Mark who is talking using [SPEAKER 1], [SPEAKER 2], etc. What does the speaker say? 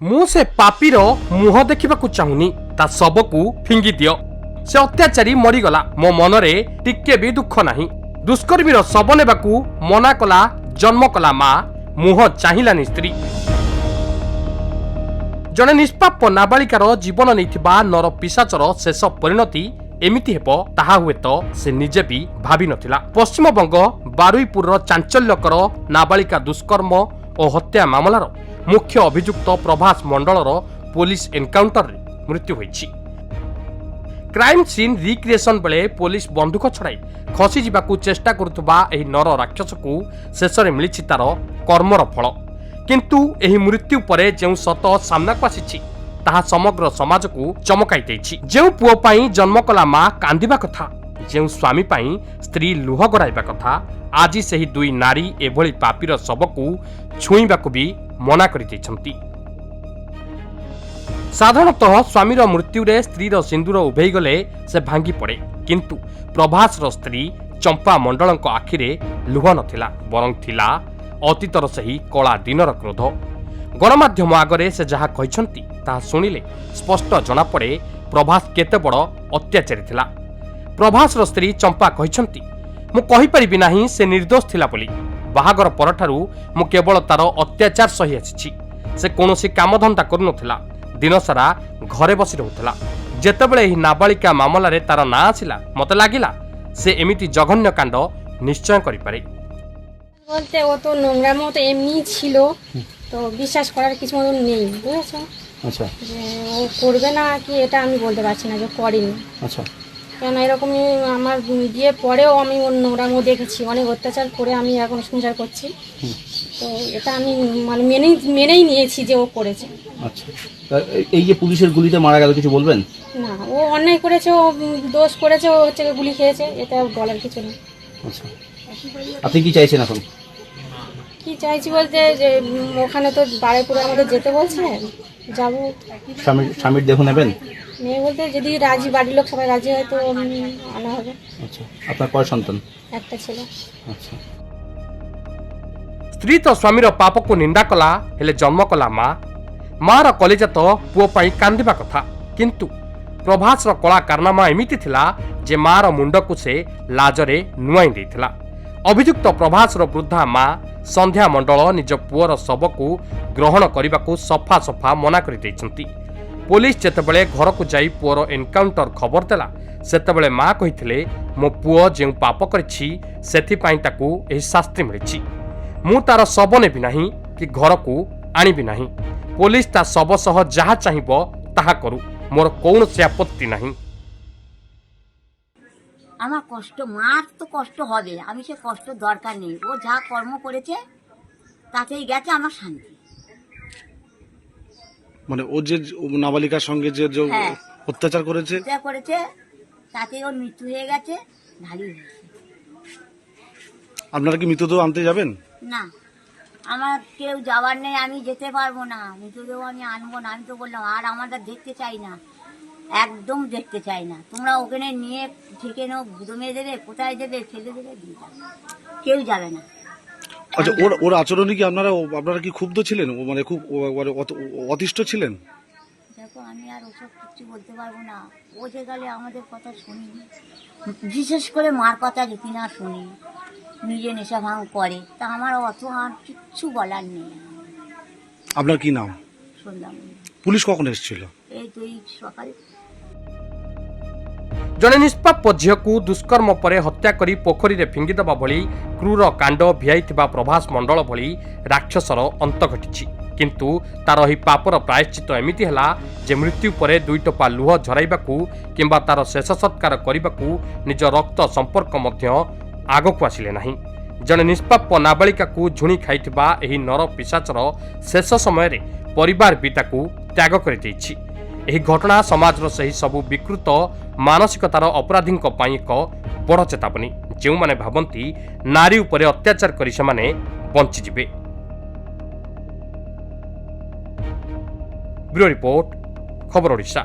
[SPEAKER 1] ମୁଁ ସେ ପାପୀର ମୁହଁ ଦେଖିବାକୁ ଚାହୁଁନି, ତା ଶବକୁ ଫିଙ୍ଗି ଦିଅ। ସେ ଅତ୍ୟାଚାରୀ ମରିଗଲା, ମୋ ମନରେ ଟିକେ ବି ଦୁଃଖ ନାହିଁ। ଦୁଷ୍କର୍ମୀର ଶବ ନେବାକୁ ମନା କଲା ଜନ୍ମ କଲା ମା, ମୁହଁ ଚାହିଁଲାନି ସ୍ତ୍ରୀ। ଜଣେ ନିଷ୍ପାପ ନାବାଳିକାର ଜୀବନ ନେଇଥିବା ନର ପିଶାଚର ଶେଷ ପରିଣତି ଏମିତି ହେବ ତାହା ହୁଏତ ସେ ନିଜେ ବି ଭାବି ନଥିଲା। ପଶ୍ଚିମବଙ୍ଗ ବାରୁଇପୁରର ଚାଞ୍ଚଲ୍ୟକର ନାବାଳିକା ଦୁଷ୍କର୍ମ ଓ ହତ୍ୟା ମାମଲାର ମୁଖ୍ୟ ଅଭିଯୁକ୍ତ ପ୍ରଭାସ ମଣ୍ଡଳର ପୋଲିସ ଏନକାଉଣ୍ଟରରେ ମୃତ୍ୟୁ ହୋଇଛି। କ୍ରାଇମ୍ ସିନ୍ ରିକ୍ରିଏସନ୍ ବେଳେ ପୋଲିସ ବନ୍ଧୁକ ଛଡ଼ାଇ ଖସିଯିବାକୁ ଚେଷ୍ଟା କରୁଥିବା ଏହି ନର ରାକ୍ଷସକୁ ଶେଷରେ ମିଳିଛି ତାର କର୍ମର ଫଳ। କିନ୍ତୁ ଏହି ମୃତ୍ୟୁ ପରେ ଯେଉଁ ସତ ସାମ୍ନାକୁ ଆସିଛି ତାହା ସମଗ୍ର ସମାଜକୁ ଚମକାଇ ଦେଇଛି। ଯେଉଁ ପୁଅ ପାଇଁ ଜନ୍ମ କଲା ମା କାନ୍ଦିବା କଥା, ଯେଉଁ ସ୍ୱାମୀ ପାଇଁ ସ୍ତ୍ରୀ ଲୁହ ଗଡ଼ାଇବା କଥା, ଆଜି ସେହି ଦୁଇ ନାରୀ ଏଭଳି ପାପୀର ଶବକୁ ଛୁଇଁବାକୁ ବି ମନା କରିଦେଇଛନ୍ତି। ସାଧାରଣତଃ ସ୍ୱାମୀର ମୃତ୍ୟୁରେ ସ୍ତ୍ରୀର ସିନ୍ଦୁର ଉଭେଇଗଲେ ସେ ଭାଙ୍ଗି ପଡ଼େ, କିନ୍ତୁ ପ୍ରଭାସର ସ୍ତ୍ରୀ ଚମ୍ପା ମଣ୍ଡଳଙ୍କ ଆଖିରେ ଲୁହ ନଥିଲା, ବରଂ ଥିଲା ଅତୀତର ସେହି କଳା ଦିନର କ୍ରୋଧ। ଗଣମାଧ୍ୟମ ଆଗରେ ସେ ଯାହା କହିଛନ୍ତି ତାହା ଶୁଣିଲେ ସ୍ପଷ୍ଟ ଜଣାପଡ଼େ ପ୍ରଭାସ କେତେ ବଡ଼ ଅତ୍ୟାଚାରୀ ଥିଲା। ପ୍ରଭାସର ସ୍ତ୍ରୀ ଚମ୍ପା କହିଛନ୍ତି, ମୁଁ କହିପାରିବି ନାହିଁ ସେ ନିର୍ଦ୍ଦୋଷ ଥିଲା ବୋଲି। ବାହାଘର ପରଠାରୁ ମୁଁ କେବଳ ତାର ଅତ୍ୟାଚାର ସହି ଆସିଛି। ସେ କୌଣସି କାମଧନ୍ଦା କରୁନଥିଲା, ଦିନସାରା ଘରେ ବସି ରହୁଥିଲା। ଯେତେବେଳେ ଏହି নাবালিকা ମାମଲାରେ ତାର ନାଁ ଆସିଲା, মতে লাগিলা সে এমিতি জঘন্য কাণ্ড নিশ্চয় করিপারে।
[SPEAKER 2] বলতে ও তো নোংরামো তো এমনি ছিল, তো বিশ্বাস করার কিছু মতন নেই, বুঝেছো?
[SPEAKER 3] আচ্ছা
[SPEAKER 2] যে ও করবে না কি এটা আমি বলতে পারছি না যে করেনি।
[SPEAKER 3] আচ্ছা
[SPEAKER 2] কেন এরকমই আমার বিয়ে পরেও আমি ওর নোংরামো দেখেছি, অনেক অত্যাচার করে আমি এখন সংসার করছি। তো এটা আমি মানে মেনেই নিয়েছি যে ও করেছে।
[SPEAKER 3] আচ্ছা তা এই যে পুলিশের গুলিতে মারা গেল, কিছু বলবেন?
[SPEAKER 2] না, ও অন্যায় করেছে, ও দোষ করেছে, ও হচ্ছে গুলি খেয়েছে, এটা বলার কিছু নেই।
[SPEAKER 3] আচ্ছা আপনি কি চাইছেন এখন?
[SPEAKER 2] কি চাইছি বলতে যে ওখানে তো বারুইপুরে আমাদের যেতে বলছে, যাবো।
[SPEAKER 3] স্বামীর দেহ নেবেন?
[SPEAKER 2] মেয়ে বলতে যদি রাজি, বাড়ির লোক সবাই রাজি হয় তো আনা হবে।
[SPEAKER 3] আচ্ছা আপনার কয় সন্তান?
[SPEAKER 2] একটা ছেলে।
[SPEAKER 3] আচ্ছা
[SPEAKER 1] ସ୍ତ୍ରୀ ତ ସ୍ୱାମୀର ପାପକୁ ନିନ୍ଦା କଲା, ହେଲେ ଜନ୍ମ କଲା ମା। ମାର କଲିଜା ତ ପୁଅ ପାଇଁ କାନ୍ଦିବା କଥା। କିନ୍ତୁ ପ୍ରଭାସର କଳା କାରନାମା ଏମିତି ଥିଲା ଯେ ମାର ମୁଣ୍ଡକୁ ସେ ଲାଜରେ ନୁଆଇଁ ଦେଇଥିଲା। ଅଭିଯୁକ୍ତ ପ୍ରଭାସର ବୃଦ୍ଧା ମା ସନ୍ଧ୍ୟା ମଣ୍ଡଳ ନିଜ ପୁଅର ଶବକୁ ଗ୍ରହଣ କରିବାକୁ ସଫା ସଫା ମନା କରିଦେଇଛନ୍ତି। ପୋଲିସ ଯେତେବେଳେ ଘରକୁ ଯାଇ ପୁଅର ଏନକାଉଣ୍ଟର ଖବର ଦେଲା, ସେତେବେଳେ ମା କହିଥିଲେ, ମୋ ପୁଅ ଯେଉଁ ପାପ କରିଛି ସେଥିପାଇଁ ତାକୁ ଏହି ଶାସ୍ତି ମିଳିଛି। ମୁଁ ତାର ଶବ ନେବି ନାହିଁ କି ଘରକୁ ଆଣିବି ନାହିଁ। ପୋଲିସ ତା ଶବ ସହ ଯାହା ଚାହିଁବ ତାହା କରୁ, ମୋର କୌଣସି ଆପତ୍ତି ନାହିଁ।
[SPEAKER 4] আমার কষ্ট, মার তো কষ্ট হবে, আমি সে কষ্ট দরকার নেই। ও যা কর্ম করেছে তাতেই গেছে আমার শান্তি।
[SPEAKER 5] মানে ও যে নাবালিকার সঙ্গে যে
[SPEAKER 4] হ্যাঁ।
[SPEAKER 5] অত্যাচার করেছে,
[SPEAKER 4] যা করেছে তাতেই ওর মৃত্যু হয়ে গেছে, ভালোই হয়েছে।
[SPEAKER 5] আপনারা কি মৃতদেহ আনতে যাবেন?
[SPEAKER 4] না, আমার কেউ যাওয়ার নেই, আমি যেতে পারবো না, মৃতদেহ আমি আনবো না। আমি তো বললাম আর আমাদের দেখতে চাই না, একদম দেখতে চাই না। তোমরা ওখানে নিয়ে ঠেকে নাও, গুদমে দেবে, কোথায় দেবে, ফেলে দেবে, দিয়ে দাও। কেউ যাবে না।
[SPEAKER 5] আচ্ছা ওর আচরণে কি আপনারা কি ক্ষুব্ধ ছিলেন? ও মানে খুব অতিষ্ঠ ছিলেন?
[SPEAKER 4] দেখো আমি আর ওসব কিছু বলতে পারবো না। ও যে গেলে আমাদের কথা শুনি, বিশেষ করে মার কথা যদি না শুনি, নিজে নেশা ভাঙ করে, তা আমার অত আর কিচ্ছু বলার নেই।
[SPEAKER 5] আপনার কি নাম?
[SPEAKER 4] শুনলাম
[SPEAKER 5] পুলিশ কখন এসেছিল?
[SPEAKER 4] এই তো এই সকালে।
[SPEAKER 1] ଜଣେ ନିଷ୍ପାପ ଝିଅକୁ ଦୁଷ୍କର୍ମ ପରେ ହତ୍ୟା କରି ପୋଖରୀରେ ଫିଙ୍ଗିଦେବା ଭଳି କ୍ରୂର କାଣ୍ଡ ଭିଆଇଥିବା ପ୍ରଭାସ ମଣ୍ଡଳ ଭଳି ରାକ୍ଷସର ଅନ୍ତ ଘଟିଛି। କିନ୍ତୁ ତାର ଏହି ପାପର ପ୍ରାୟଶ୍ଚିତ ଏମିତି ହେଲା ଯେ ମୃତ୍ୟୁ ପରେ ଦୁଇ ଟୋପା ଲୁହ ଝରାଇବାକୁ କିମ୍ବା ତାର ଶେଷ ସତ୍କାର କରିବାକୁ ନିଜ ରକ୍ତ ସମ୍ପର୍କ ମଧ୍ୟ ଆଗକୁ ଆସିଲେ ନାହିଁ। ଜଣେ ନିଷ୍ପାପ ନାବାଳିକାକୁ ଝୁଣି ଖାଇଥିବା ଏହି ନର ପିଶାଚର ଶେଷ ସମୟରେ ପରିବାର ବି ତାକୁ ତ୍ୟାଗ କରିଦେଇଛି। ଏହି ଘଟଣା ସମାଜର ସେହି ସବୁ ବିକୃତ ମାନସିକତାର ଅପରାଧୀଙ୍କ ପାଇଁ ଏକ ବଡ଼ ଚେତାବନୀ, ଯେଉଁମାନେ ଭାବନ୍ତି ନାରୀ ଉପରେ ଅତ୍ୟାଚାର କରି ସେମାନେ ବଞ୍ଚିଯିବେ। ବ୍ୟୁରୋ ରିପୋର୍ଟ, ଖବର ଓଡ଼ିଶା।